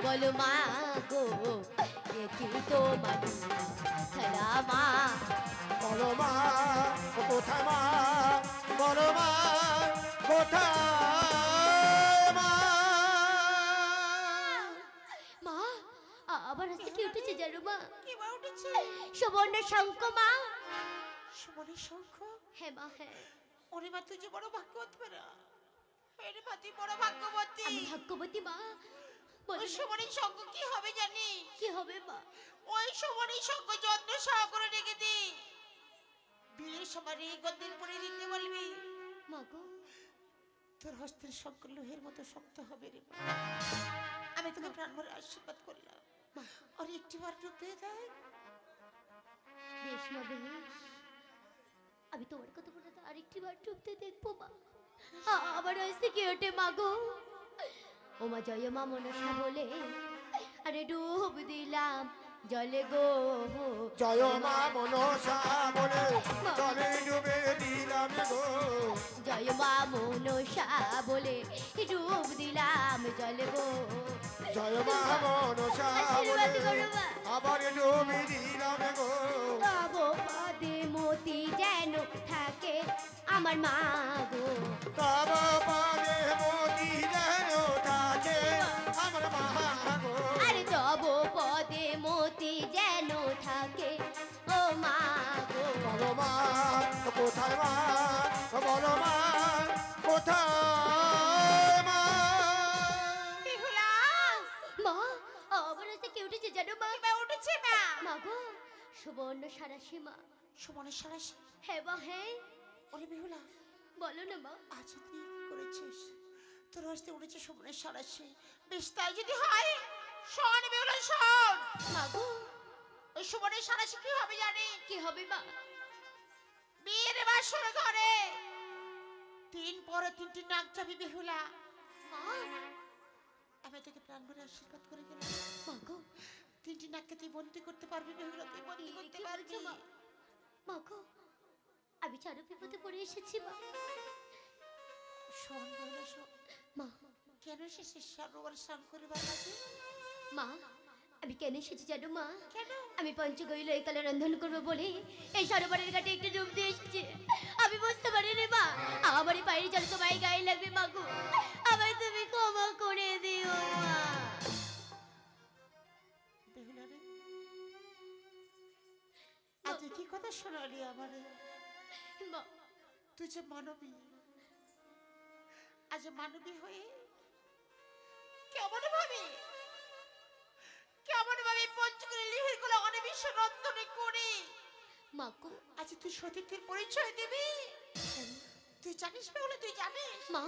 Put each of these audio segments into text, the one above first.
বলো মা গো কি তোমার খেলা মা বলো মা কোথায় মা বলো মা কোথায় মা মা আবার হাসতে কি উঠেছে জানো মা কি বা উঠেছে সুবর্ণ শঙ্খ মা সুবর্ণের শঙ্খ হ্যাঁ মা হ্যাঁ ওরে মা তুই যে বড় ভাগ্যবতী মেরা এরে মা তুই বড় ভাগ্যবতী আমি ভাগ্যবতী মা বলো ওই সুবর্ণের শঙ্খ কি হবে জানি কি হবে মা ওই সুবর্ণের শঙ্খ যত্ন সহকারে রেখে দি বিয়ের সময় এই গদ্দির পরে দিতে বলবি মা গো তোর হস্তের শঙ্খ লোহের মতো শক্ত হবে রে মা। আমি তোকে প্রাণ ভরে আশীর্বাদ করলাম আর একটিবার রূপ দিয়ে দেয় বেশ মা বেশ আমি তোমার কথা বলে আরেকটি বার ডুবতে দেখবো মা আবার আসতে কি ওঠে মা গো ও মা জয় মা মনসা বলে আরে ডুব দিলাম জলে গো জয় মা মনসা বলে জলে ডুবে দিলাম গো জয় মা মনসা বলে ডুব দিলাম জলে গো জয় মা মনসা আশীর্বাদ বলে করো মা আবার ডুবে দিলাম গো তব পদে মতি যেন থাকে আমার মা গো তব পাদে মতি যেন থাকে আমার মা গো আরে তব পদে মতি যেন থাকে ও মা গো বলো মা কোথায় মা বলো মা কোথায় মা বিহুলা মা আবার আসতে কি উঠেছে জানো মা কি বা উঠেছে মা মা গো সুবর্ণ সারাশি মা সুবর্ণের সারাশি হ্যাঁ মা হ্যাঁ ওরে বিহুলা বলো না মা আজ তুই করেছিস তোর হস্তে উঠেছে সুবর্ণের সারাশি বেশ তাই যদি হয় শোন বিহুলা শোন মা গো ওই সুবর্ণের সারাশি কি হবে জানি কি হবে মা বিয়ের বাসর ঘরে তিন পরে তিনটি নাক চাবি বিহুলা মা আমি তোকে প্রাণ ভরে আশীর্বাদ করে গেলাম মা গো তিনটি নাককে তুই বন্দি করতে পারবি বিহুলা তুই বন্দি করতে কি পারবি বলছো মা মা গো আমি চারু বিপদে পড়ে এসেছি মা শোন বিহুলা শোন মা কেন এসেছিস সরোবর স্নান করিবার লাগে মা আমি কেন এসেছি জানো মা কেন আমি পঞ্চগৈল এই কালে রন্ধন করবো বলে এই সরোবরের ঘাটে একটু ডুব দিয়ে এসেছি আমি বুঝতে পারিনি মা আমার এই পায়ের জল তোমায় গায়ে লাগবে মা গো আমায় তুমি ক্ষমা করে দিও মা বেহুলা রে আজ কি কথা শোনালি আমারে মা তুই যে মানবী আজ মানবী হয়ে কেমন ভাবে পঞ্চগড়ে লিহির গুলো অনিবিশ্ব রন্ধনে করে মা গো আজ তুই সতীর্থের পরিচয় দিবি তুই জানিস বেহুলা তুই জানিস মা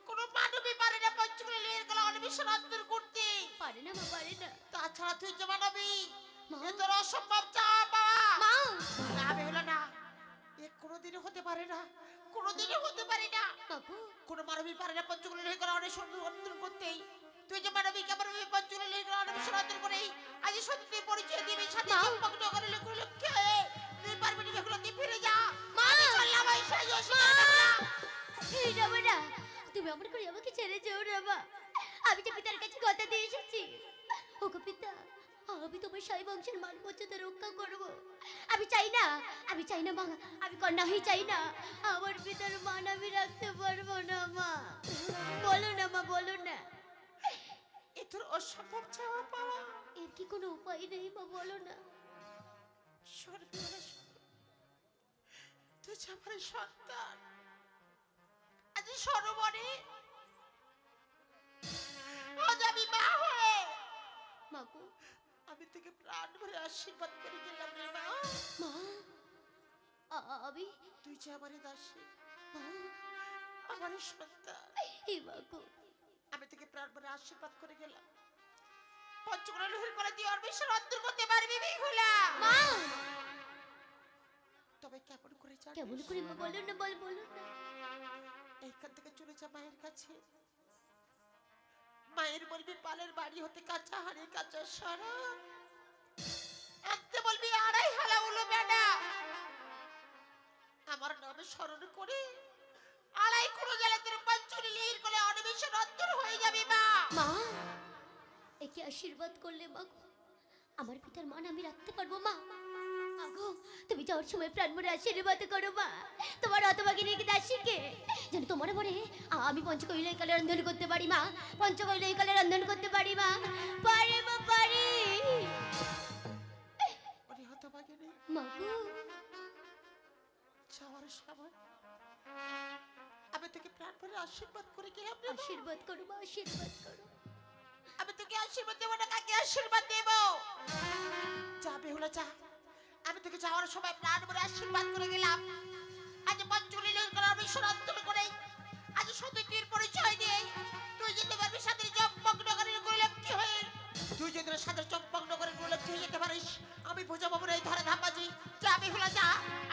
কোন মানবী পারে না পঞ্চগড়ে লিহির গুলো অনিবিশ্ব রন্ধন করতে পারে না মা পারে না তাছাড়া তুই যে মানবী মা এ তোর অসম্ভব চাপা মা না বেহুলা না এ কোনোদিনও হতে পারে না কোনোদিনও হতে পারে না মা গো কোন মানবী পারে না পঞ্চগড়ে লিহির গুলো অনেক সুন্দর রন্ধন করতেই তুই যে মানবী কেমন পঞ্চগড়ে লিহির গুলো অনিবিশ্ব রন্ধন করে আজ সত্যি পরিচয় দিবি সাথে মা। সম্পর্ক করে লোকে তুই পারবি না বেহুলা তুই ফিরে যা মা। চললাম ওই সাজো এই যাবে না তুমি আমার করে আমাকে ছেড়ে যেও না মা আমি যে পিতার কাছে কথা দিয়ে এসেছি ওগো পিতা আমি তোমার সাই বংশের মান মর্যাদা রক্ষা করব আমি চাই না মা আমি কন্যাই চাই না আমার পিতার মান আমি রাখতে পারবো না মা বলো না মা বলো না এ তোর অসম্ভব চাওয়া পাওয়া এর কি কোনো উপায় নেই মা বলো না শোন বেহুলা শোন। তুই যে আমার সন্তান আজ সরোবরে আজ আমি মা হয়ে মা গো আমি তোকে প্রাণ ভরে আশীর্বাদ করে গেলাম রে মা মা আমি তুই যে আমার দাসী মা আমার সন্তান এই মা গো আমি তোকে প্রাণ ভরে আশীর্বাদ করে গেলাম পঞ্চগড় লোহের কলা দিয়ে অর্বেশ্বর অন্তর করতে পারবি বেহুলা মা তবে কেমন করে জানিস? কেমন করে মা বলো না বলো না এইখান থেকে চলে যা মায়ের কাছে মায়ের বলবি পালের বাড়ি হতে কাঁচা হাড়ি কাঁচা সারা আনতে বলবি আড়াই হালা উলো বেটা আমার নামে স্মরণ করে আড়াই করে গেলে তোর পঞ্চলি লিহির কোলে অনিমেষে অন্তর হয়ে যাবে মা মা একে আশীর্বাদ করলে মা গো, আমার পিতার মান আমি রাখতে পারবো মা। মা গো, তুমি যাওয়ার সময় প্রাণ ভরে আশীর্বাদ করো মা, তোমার হতভাগিনী দাসীকে যেন তোমার ভরে আমি পঞ্চকৈলয় কালে রন্ধন করতে পারি মা, পঞ্চকৈলয় কালে রন্ধন করতে পারি মা, পারি মা পারি। ওরে হতভাগিনী, মা গো, যাওয়ার সময় আমি তোকে প্রাণ ভরে আশীর্বাদ করে গেলাম রে মা। আশীর্বাদ করো মা, আশীর্বাদ করো। আমি তোকে আশীর্বাদ দেবো না, কাকে আশীর্বাদ দেব? যা বেহুলা যা, আমি তোকে যাওয়ার সময় প্রাণ ভরে আশীর্বাদ করে গেলাম। আজ পঞ্চলীলের করার বিশ্বরত্ন করে আজ সতীটির পরিচয় দিয়ে তুই যেতে পারবি সাথে চম্পকনগরের গোলক্ষী হয়ে। তুই যদি সাথে চম্পকনগরের গোলক্ষী হয়ে যেতে পারিস, আমি বোঝাবো না এই ধরে ধাপাজি। যা বেহুলা যা,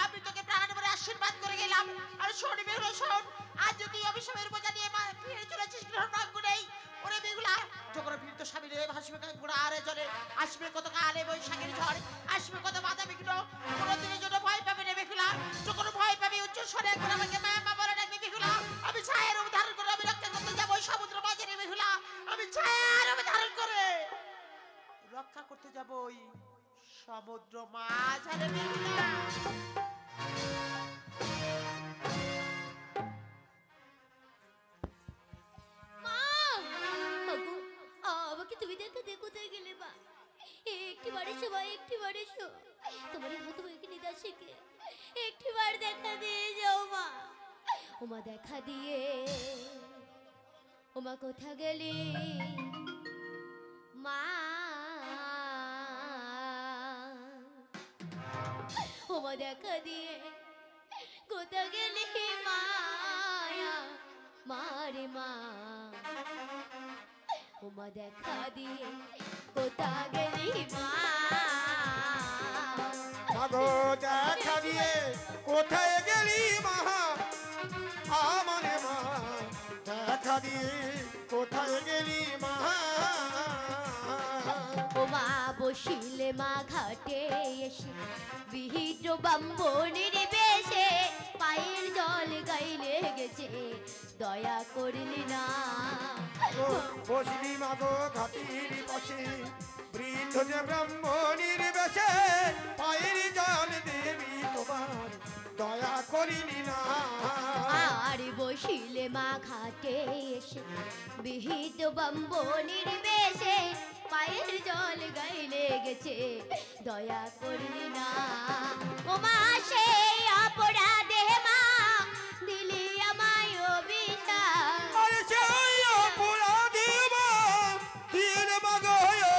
আমি তোকে প্রাণ ভরে আশীর্বাদ করে গেলাম। আর শোন বেহুলা শোন, আজ যদি অভিশাপের বোঝা নিয়ে মা ফিরে চলেছিস গ্রহণাঙ্গনেই, ওরে বেহুলা যখন ফিরতো স্বামী রে ভাসবে গুড়া আরে জলে, আসবে কত কালে বৈশাখের ঝড়, আসবে কত বাধা বিঘ্ন, কোনোদিনের জন্য ভয় পাবে না বেহুলা। যখন ভয় পাবি উচ্চ স্বরে একবার আমাকে মা মা বলে ডাকবি বেহুলা। আমি ছায়ের রূপ ধারণ করে আমি রক্ষা করতে যাবো সমুদ্র মাঝে রে বেহুলা। আমি ছায়ের রূপ ধারণ করে রক্ষা করতে যাবো ওই সমুদ্র মাঝারে বেহুলা। মা, মা গো, আমাকে তুমি দেখো কোথায় গেলে মা? একটি বার এসো মা, একটি বার এসো, তোমার এই হতভাগিনী দাসীকে একটি বার দেখা দিয়ে যাও মা। ওমা দেখা দিয়ে, ওমা কোথা গেলি মা? ওমা দেখা দিয়ে কোথা গেলি মায়া মারে মা? ওমা দেখা দিয়ে কোথা গেলি মা? মাগো দেখা দিয়ে কোথায় গেলি মা, আমার মা দেখা দিয়ে কোথায় গেলি মা? ওমা বসিলে মা ঘাটে এসে বিহিত বাম্বনের বেশে, পায়ের জল গাইলে গেছে দয়া করলি না। ও বসলি মাগো ঘাটির পাশে, বৃদ্ধ যে ব্রাহ্মণীর বেশে, পায়ের জল দেবী তোমার দয়া করিনি না। আর বসিলে মা ঘাটে এসে বিহিত বাম্বনের বেশে, পায়ের জল গাইলে গেছে দয়া করলি না। ও মা সেই অপরাধে মা দিলি আমায় অভিশাপ, আরে সেই অপরাধী মা দিন মাগো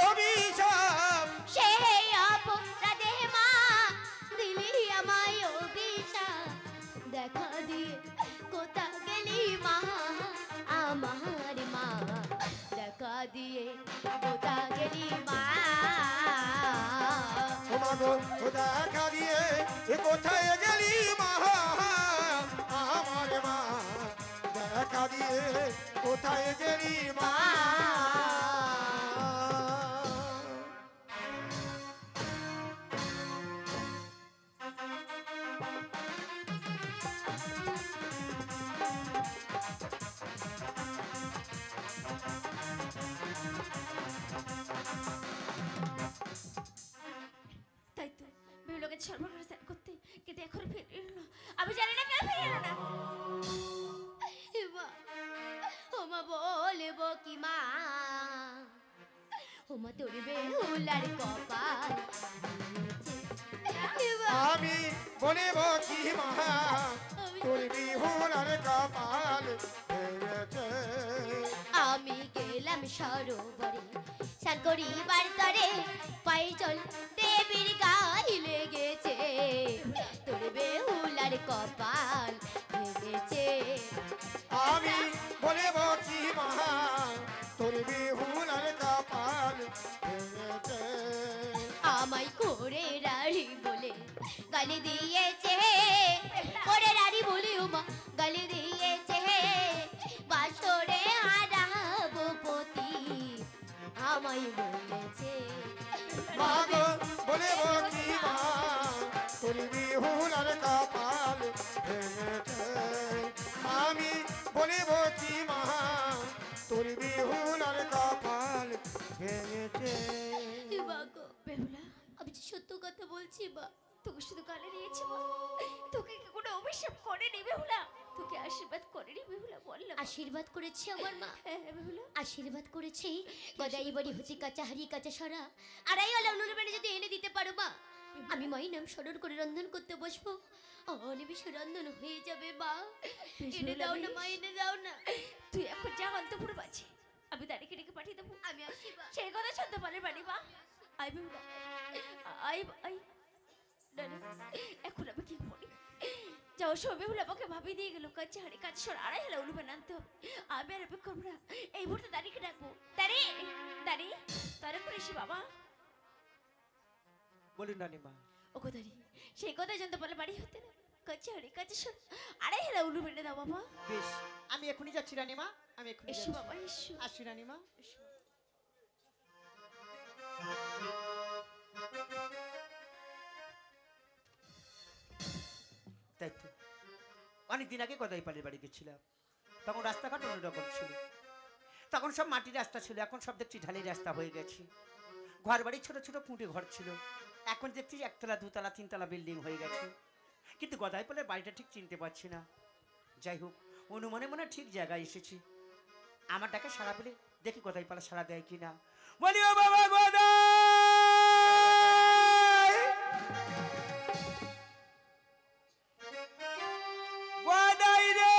অভিশাপ। সেই অপরাধে মা দিলি আমায় অভিশাপ। দেখা দিয়ে কোথা গেলি মা আমার মা? দেখা দিয়ে কোথা গেলি মা? ও মাগো ও দেখা দিয়ে এ কোথায় গেলি মা, আমার মা দেখা দিয়ে কোথায় গেলি মা? তাই তো বেহুলাকে সর্বনাশ করতে কিন্তু এখন ফিরে এলো, আমি জানি না কেন ফিরে এলো না। এমা, ওমা বলবো কি মা, ওমা তোর বেহুলার কপাল এমা, আমি বলিব কি মা, তোর বিহুলার কপাল ভেঙেছে। আমি গেলাম সরোবরে স্নান করিবার তরে, পায়ে জল দেবীর গায়ে লেগেছে, তোর বেহুলার কপাল ভেঙেছে। আমি বলিব কি মা, তোর বিহুলার কপাল ভেঙেছে। আমায় করে রাড়ি বলে গালি দিয়েছে, করে রাড়ি বলে উমা গালি দিয়েছে, বাসরে হারাবো পতি আমায় বলেছে। মাগো বলিব কি মা, তোর বিহুলার কপাল ভেঙেছে। আমি বলিব কি মা, তোর বিহুলার কপাল ভেঙেছে। বলছি মা, তোকে শুধু গালে নিয়েছি মা, তোকে কি কোনো অভিশাপ করেনি বেহুলা? তোকে আশীর্বাদ করেনি বেহুলা? বল না। আশীর্বাদ করেছে আমার মা। হ্যাঁ বেহুলা, আশীর্বাদ করেছে গদাই বাড়ি হতে কাঁচা হাড়ি কাঁচা সরা আড়াই আলা উনুনে বেড়ে যদি এনে দিতে পারো মা, আমি মায়ের নাম স্মরণ করে রন্ধন করতে বসবো, অনিমিষ রন্ধন হয়ে যাবে মা। এনে দাও না মা, এনে দাও না। তুই এখন যা অন্তপুর বাজে, আমি দাঁড়িয়ে ডেকে পাঠিয়ে দেবো। আমি আসি মা। সেই কথা শুনতে পারে বাড়ি মা। I Behula, I I. না না, এখন আমি কি করি? যাও সবে হলো আমাকে ভাবি দিয়ে গেল কাছে হাড়ি কাছে সর আড়াই হলো উলুবে আনতে হবে। আমি আর অপেক্ষা করবো না, এই মুহূর্তে দাঁড়িয়ে ডাকবো। দাঁড়িয়ে দাঁড়িয়ে তারা করেছি বাবা। বলুন রানীমা। ও কথা সেই কথা জানতে পারলে বাড়ি হতে না, কাছে হাড়ি কাছে সর আড়াই হলো উলুবে দাও বাবা। বেশ, আমি এখনই যাচ্ছি রানীমা, আমি এখনই এসো যাচ্ছি। বাবা এসো। আসি রানীমা। এসো। তাই তো, অনেকদিন আগে গদাই পালের বাড়ি গেছিলাম, তখন রাস্তাঘাট অন্যরকম ছিল। তখন সব মাটির রাস্তা ছিল, এখন সব দেখছি ঢালাই রাস্তা হয়ে গেছে। ঘর বাড়ি ছোট ছোট কুঁটে ঘর ছিল, এখন দেখছি একতলা দুতলা তিনতলা বিল্ডিং হয়ে গেছে। কিন্তু গদাই পালের বাড়িটা ঠিক চিনতে পারছি না। যাই হোক, অনুমানে মনে হয় ঠিক জায়গায় এসেছি। আমার ডাকে সারা পেলে দেখি গদাই পালা সারা দেয় কিনা। বলি ও বাবা গদাই, গদাই রে,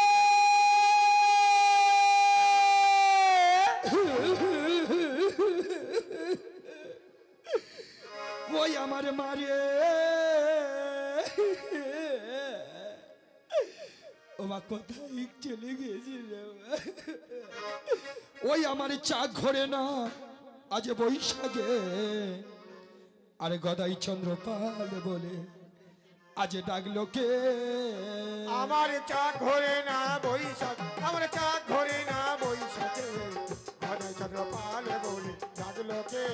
ওই আমার মারে, ও মা কোথায় চলে গেছি রে? ওই আমার চা ঘরে না আজ বৈশাখে, আরে গদাই চন্দ্রপাল বলে আজ ডাকলো কে? আমার চা ঘরে না বৈশাখ, আমার চা ঘরে না বৈশাখে, গদাই চন্দ্রপাল বলে ডাকলো কে?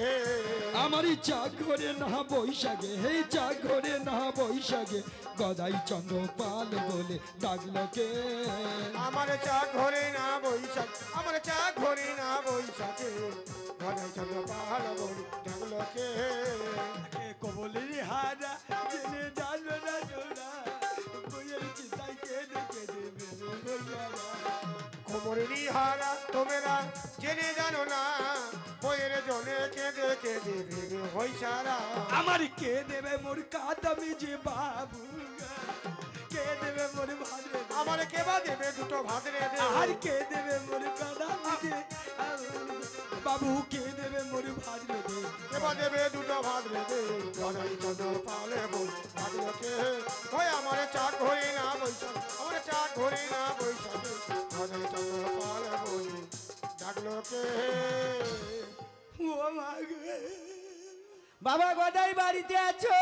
আমার চা ঘরে না বৈশাখে, হে চা ঘরে না বৈশাখে, গদাই চন্দ্রপাল বলে ডাকলো কে? আমার চা ঘরে না বৈশাখ, আমার চা ঘরে না বৈশাখে, গদাই চন্দ্রপাল বলে ডাকলো কে? কবলের হারা জেনে জানো না জোড়া, বইয়ের চিন্তায় কেঁদে কেঁদে বেরো যারা। কোমরের হারা তোমরা জেনে জানো না, বইয়ের জনে কেঁদে কেঁদে বেরো হই সারা। আমার কে দেবে মোর কাদামি যে বাবু, কে দেবে মোর ভাদরে, আমার কে বা দেবে দুটো ভাদরে দে, আর কে দেবে মোর কাদামি যে বাবু, কে দেবে মোর ভাদরে দে, কে বা দেবে দুটো ভাদরে দে? গদাই চন্দ্রপালে বল ডাকলো কে? ওই আমার চা ঘরে না বৈশাখ, আমার চা ঘরে না বৈশাখে, গদাই চন্দ্রপালে বল ডাকলো কে? ও মা গো, বাবা গদাই বাড়িতে আছো?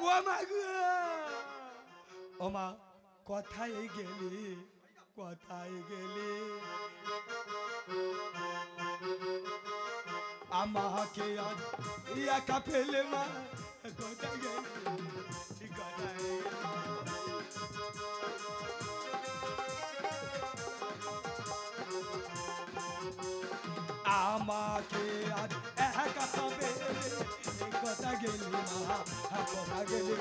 ও মা গো, ও মা কোথায় গেলি, কোথায় গেলি? আমাকে আজ একা ফেলে মা কোথায় গেলি, কোথায় গেলি? আমাকে আজ একা ফেলে কোথায় গেলি মা, কোথায় গেলি?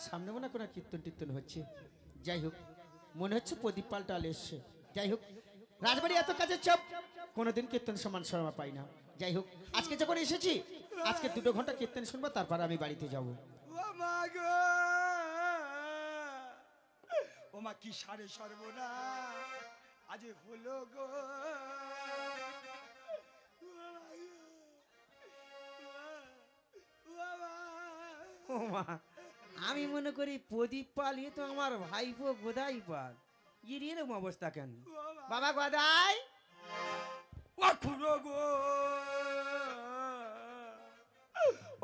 সামনে মনে হয় কোনো কীর্তন টীর্তন হচ্ছে। যাই হোক, মনে হচ্ছে প্রদীপ পাল্টাল এসছে। যাই হোক, রাজবাড়ি এত কাজে চাপ, কোনোদিন কীর্তন সমান শর্মা পাই না। যাই হোক, আজকে যখন এসেছি, আজকে 2 ঘন্টা কীর্তন শুনবো, তারপর আমি বাড়িতে যাব। ও মা কি সারে সর্বনা আজ হলো গো, ও মা, আমি মনে করি প্রদীপ পাল, এ তো আমার ভাইপো গদাই পাল, এর এরকম অবস্থা কেন? বাবা গদাই, ও খুড়ো গো,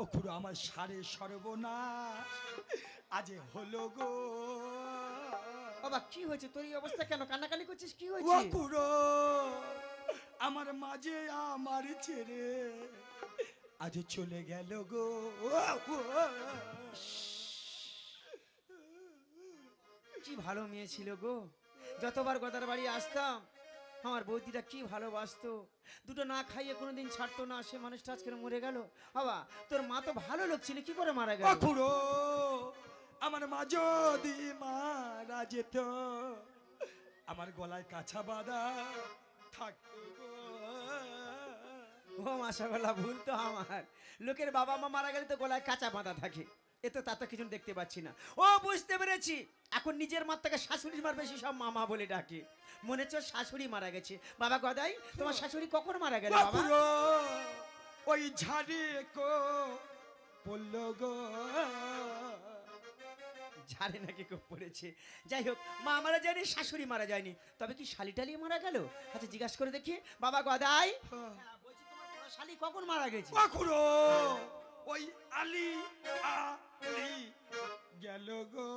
ও খুড়ো আমার সারে সর্বনাশ আজ হলো গো। বাবা কি হয়েছে তোর এই অবস্থা কেন? কান্নাকানি করছিস, কি ও হয়েছে? খুড়ো, আমার মাঝে আমার ছেড়ে আজ চলে গেল গো। কি ভালো মেয়ে ছিল গো, যতবার গদার বাড়ি আসতাম আমার বৌদিটা কি ভালোবাসতো, দুটো না খাইয়ে কোনোদিন ছাড়তো না। সে মানুষটা আজকে মরে গেল। বাবা তোর মা তো ভালো লোক ছিল, কি করে মারা গেল? খুড়ো আমার মা যদি মারা যেত আমার গলায় কাছা বাঁধা থাকতো গো। ও মাশাআল্লাহ, ভুল তো আমার। লোকের বাবা মা মারা গেলে তো গলায় কাঁচা বাঁধা থাকে, এ তো তা তো কিছু দেখতে পাচ্ছি না। ও বুঝতে পেরেছি, এখন নিজের মার থেকে শাশুড়ির মার বেশি সব মামা বলে ডাকে। মনে হচ্ছে ওর শাশুড়ি মারা গেছে। বাবা গদাই, তোমার শাশুড়ি কখন মারা গেল বাবা? খুড়ো ওই ঝাড়ি কো পড়লো গো। ঝাড়ে নাকি খুব পড়েছে। যাই হোক, মা মারা যায়নি, শাশুড়ি মারা যায়নি, তবে কি শালিটালি মারা গেল? আচ্ছা জিজ্ঞাসা করে দেখি। বাবা গদাই, বলছি তোমার বড় শালি কখন মারা গেছে? খুড়ো ওই আলি আলি গেল গো।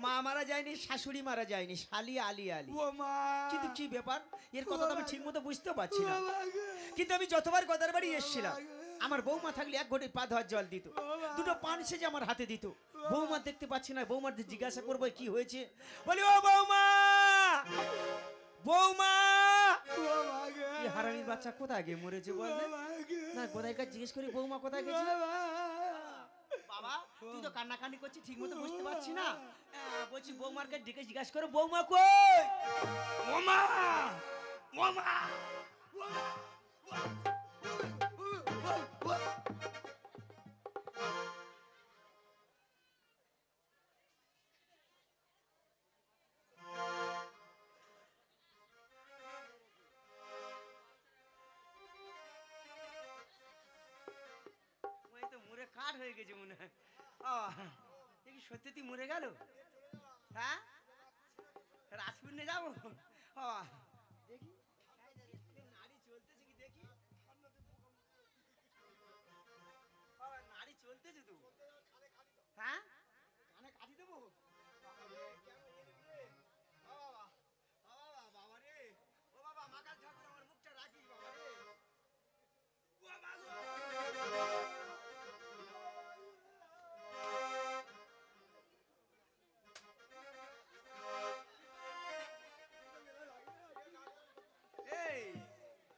মা মারা যায়নি, শাশুড়ি মারা যায়নি, শালি আলি আলি। ও মা, কিন্তু কি ব্যাপার, এর কথা তো আমি ঠিক মতো বুঝতে পারছি না। ও মা গো। কিন্তু আমি যতবার গদার বাড়ি এসেছিলাম আমার বৌমা থাকলে এক ঘটি পা ধোয়ার জল দিত, দুটো পান সেজে আমার হাতে দিত। বৌমা দেখতে পাচ্ছি না, বৌমার জিজ্ঞাসা করবো কি হয়েছে। বলি ও বৌমা, বৌমা। ও মা গো। এই হারামির বাচ্চা কোথায় গিয়ে মরেছে বললে? ও মা গো। না গোদাই কাছে জিজ্ঞেস করি বৌমা কোথায় গেছে। ও মা। বাবা তুই তো কান্নাকানি করছিস, ঠিক মতো বুঝতে পারছি না। বলছি বৌমার কাছে ডেকে জিজ্ঞাসা করো বৌমা কই। ও মা, ও মা, ও মা, ও মা। ওই তো মরে কাঠ হয়ে গেছে মনে হয়। দেখি সত্যি তুই মরে গেল? হ্যাঁ, রাজপুরে যাবো। দেখি নারী চলতেছে কি দেখি। নারী চলতেছে তো, হ্যাঁ কানে কাটি দেবো। বাবা রে, ও বাবা মাকাল ঠাকুর আমার মুখটা রাখিস বাবা রে। এই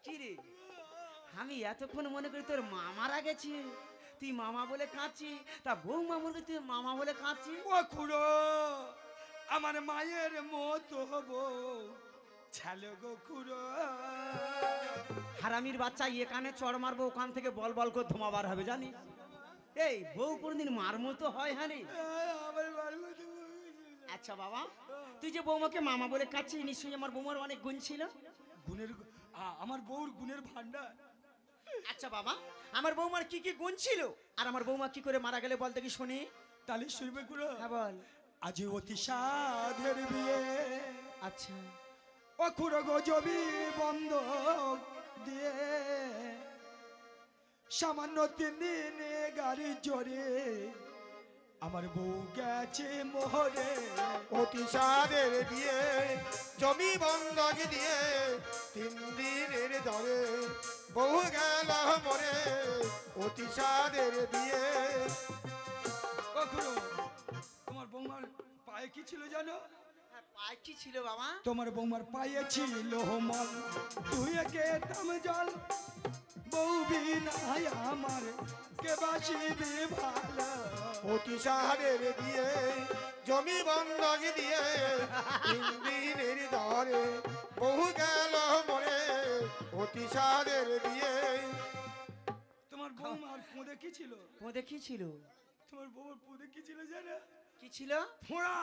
কি রে, আমি এতক্ষণ মনে করি তোর মা মারা গেছে, তুই মামা বলে কাঁদছি, তা বৌমা বলে তুই মামা বলে কাঁদছি। ও খুড়ো আমার মায়ের মতো বউ ছালো গো খুড়ো। হারামির বাচ্চা এখানে চড় মারবো, ওখান থেকে বল বল করে ধোঁয়া বার হবে জানিস। এই বউ কোনদিন মার মতো হয়? হ্যাঁ রে। আমার মার মতো বউ। আচ্ছা বাবা, তুই যে বৌমাকে মামা বলে কাঁদছিস, নিশ্চয়ই আমার বৌমার অনেক গুণ ছিল। গুণের আমার বউর গুণের ভান্ডার। আচ্ছা বাবা, আমার বৌমার কি কি গুণ ছিল, আর আমার বৌমা কি করে মারা গেলে বল দেখি শুনি। তাহলে শুনবে খুড়ো। হ্যাঁ বল। আজ অতি সাধের বিয়ে, আচ্ছা ও খুড়ো গো জমি বন্ধক দিয়ে সামান্য 3 দিনে গাড়ি জোরে আমার বউ গেছে মোহরে। অতি সাদের দিয়ে জমি বন্ধক দিয়ে 3 দিনের ধরে বহু গেল মরে। অতি সাদের দিয়ে। ও খুড়ো তোমার বৌমার পায়ে কি ছিল জানো? পায়ে কি ছিল বাবা? তোমার বৌমার পায়ে ছিল মল, তুই খেতাম জল, বউ বিনাই আমার কে বাসিবি ভালো। অতি সাদের দিয়ে জমি বন্ধক দিয়ে 3 দিনের ধরে বহু গেল মরে। অতি সাদের দিয়ে। তোমার বৌমার পুঁদে কি ছিল? ওদের কি ছিল? তোমার বৌমার পুঁদে কি ছিল জানো? কি ছিল? ফোঁড়া।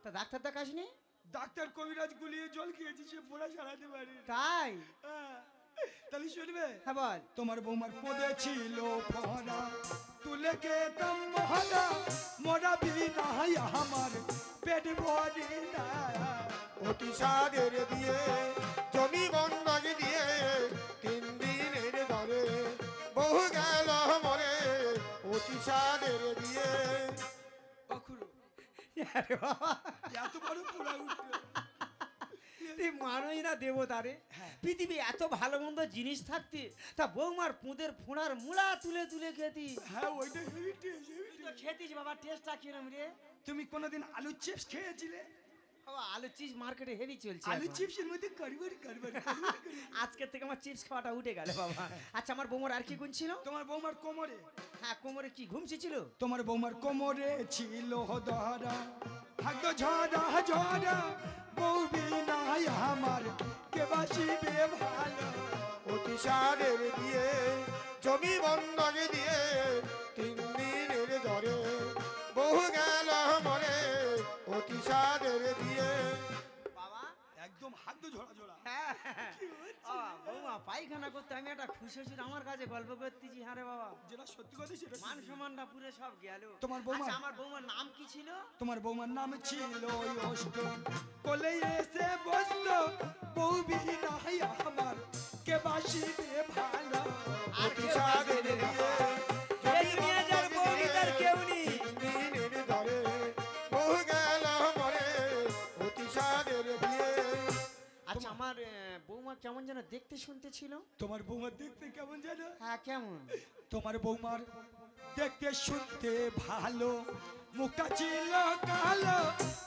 তা ডাক্তার দেখাসনি? ডাক্তার কবিরাজ গুলিয়ে জল খেয়েছি, সে ফোঁড়া সারাতে পারে। তাই? তাহলে শুনবে, হ্যাঁ বল। তোমার বৌমার পদে ছিল ফোঁড়া, তুলে খেতাম মহানা, মোরা বিনাই আমার পেট ভরি না। অতি সাদের দিয়ে জমি বন্ধক দিয়ে 3 দিনের ধরে বহু গেল মরে। অতি সাদের দিয়ে। অখুড়ো আরে বাবা, এত বড় পোড়া উঠতো। তুই মানুষ না দেবতারে? পৃথিবী এত ভালো মন্দ জিনিস থাকতে তা বৌমার পুঁদের ফোঁড়ার মূলা তুলে তুলে খেতি। হ্যাঁ ওইটা হেভি টেস্ট, হেভি তুই তো খেতিস বাবা, টেস্টটা কিরম রে? তুমি কোনোদিন আলু চিপস খেয়েছিলে? বাবা আলু চিপস মার্কেটে হেভি চলছে আলু এখন। চিপসের মধ্যে কারবারি আজকে থেকে আমার চিপস খাওয়াটা উঠে গেল বাবা। আচ্ছা আমার বৌমার আর কি গুণ ছিল? তোমার বৌমার কোমরে, হ্যাঁ কোমরে কি ঘুমছি ছিল? তোমার বৌমার কোমরে ছিল ধরা, ভাগ্য ঝরা ঝরা, বউ বিনাই আমার কে বাসিবে ভালো। অতি সাদের বিয়ে জমি বন্ধক দিয়ে 3 দিনের ধরে বহু গেল মরে অতি সাদের বিয়ে। বাবা একদম হাত ঝরা ঝরা। হ্যাঁ বৌমা পায়খানা করতে আমি একটা খুশি হয়েছি, আমার কাছে গল্প করতেছি। হ্যাঁ রে বাবা, যেটা সত্যি কথা সেটা মান সম্মানটা পুরো সব গেল। তোমার বৌমা? আচ্ছা, আমার বৌমার নাম কি ছিল? তোমার বৌমার নাম ছিল অষ্ট, কোলে এসে বসলো বউ বিনাই আমার কে বাসিবে ভালো। অতি সাদের বিয়ে এই দুনিয়া যার বউ নেই তার কেউ নেই। 3 দিনের ধরে বহু গেল মরে অতি সাদের বিয়ে। আচ্ছা আমার বৌমা কেমন যেন দেখতে শুনতে ছিল? তোমার বৌমার দেখতে কেমন জানো? হ্যাঁ কেমন? তোমার বৌমার দেখতে শুনতে ভালো, মুখটা ছিল কালো,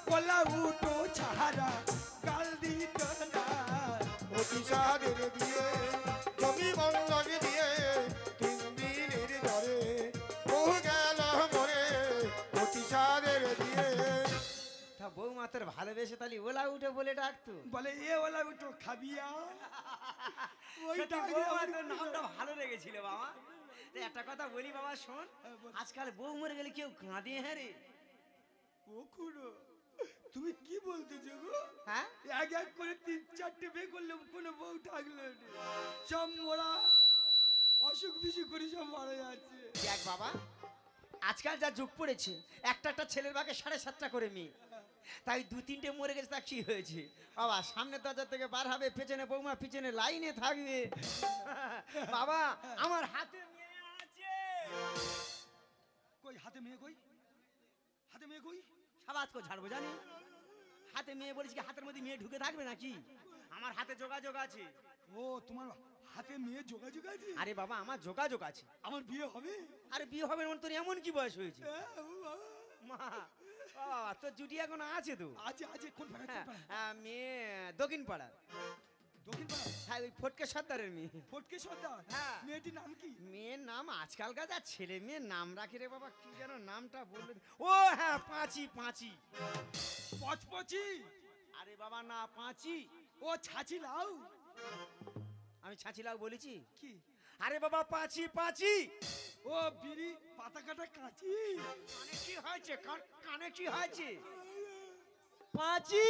গলা উঠো ছাড়া, গাল দিত না। অতি সাদের বিয়ে জমি বন্ধক দিয়ে 3 দিনের ধরে বহু গেল মরে অতি সাদের বিয়ে। তা বৌমা তোর ভালোবেসে তাহলে ওলা উঠে বলে ডাকতো? বলে এ ওলা উঠো খাবিয়া। ওই সত্যি ডাকে বৌমা আমার তোর নামটা ভালো লেগেছিল বাবা। তো একটা কথা বলি বাবা শোন, আজকাল বউ মরে গেলে কেউ কাঁদে। হ্যাঁ রে ও খুড়ো, তুমি কি বলতেছো গো? হ্যাঁ এক এক করে 3-4টে বিয়ে করলে কোনো বউ থাকলো না, সব মোরা অসুখ বিসুখ করে সব মারা যাচ্ছে। দেখ বাবা, আজকাল যা যুগ পড়েছে, একটা একটা ছেলের ভাগে 7.5টা করে মেয়ে, তাই 2-3টে মরে গেছে। তা কি হয়েছে বাবা? সামনে দরজা থেকে বার হবে, পেছনে বৌমা পিছনে লাইনে থাকবে। বাবা আমার হাতে মেয়ে আছে। কই হাতে মেয়ে কই? হাতে মেয়ে কই? সাবাত কো ঝাড়বো জানি। হাতে মেয়ে বলেছি কি হাতের মধ্যে মেয়ে ঢুকে থাকবে নাকি? আমার হাতে যোগাযোগ আছে। ও তোমার হাতে মেয়ে যোগাযোগ আছে? আরে বাবা আমার যোগাযোগ আছে। আমার বিয়ে হবে? আরে বিয়ে হবে মানে তোর এমন কি বয়স হয়েছে? ও বাবা। মা বাবা তোর জুটি এখন আছে তো? আছে আছে, কোন পাড়া কোন পাড়া? মেয়ে দক্ষিণ পাড়ার। দক্ষিণ পাড়া? হ্যাঁ ওই ফটকে সর্দারের মেয়ে। ফটকে সর্দার? হ্যাঁ। মেয়েটির নাম কি? মেয়ের নাম আজকালকার যা ছেলে মেয়ের নাম রাখে রে বাবা, কি যেন নামটা বললে। ও হ্যাঁ পাঁচি পাঁচি। পচপচি? আরে বাবা না পাঁচি। ও ছাচি লাউ? আমি ছাঁচিলাও বলেছি? কি? আরে বাবা পাঁচি পাঁচি। ও বিড়ি পাতা কাটা কাঁচি? কানে কি হয়েছে? কানে কি হয়েছে? পাঁচি।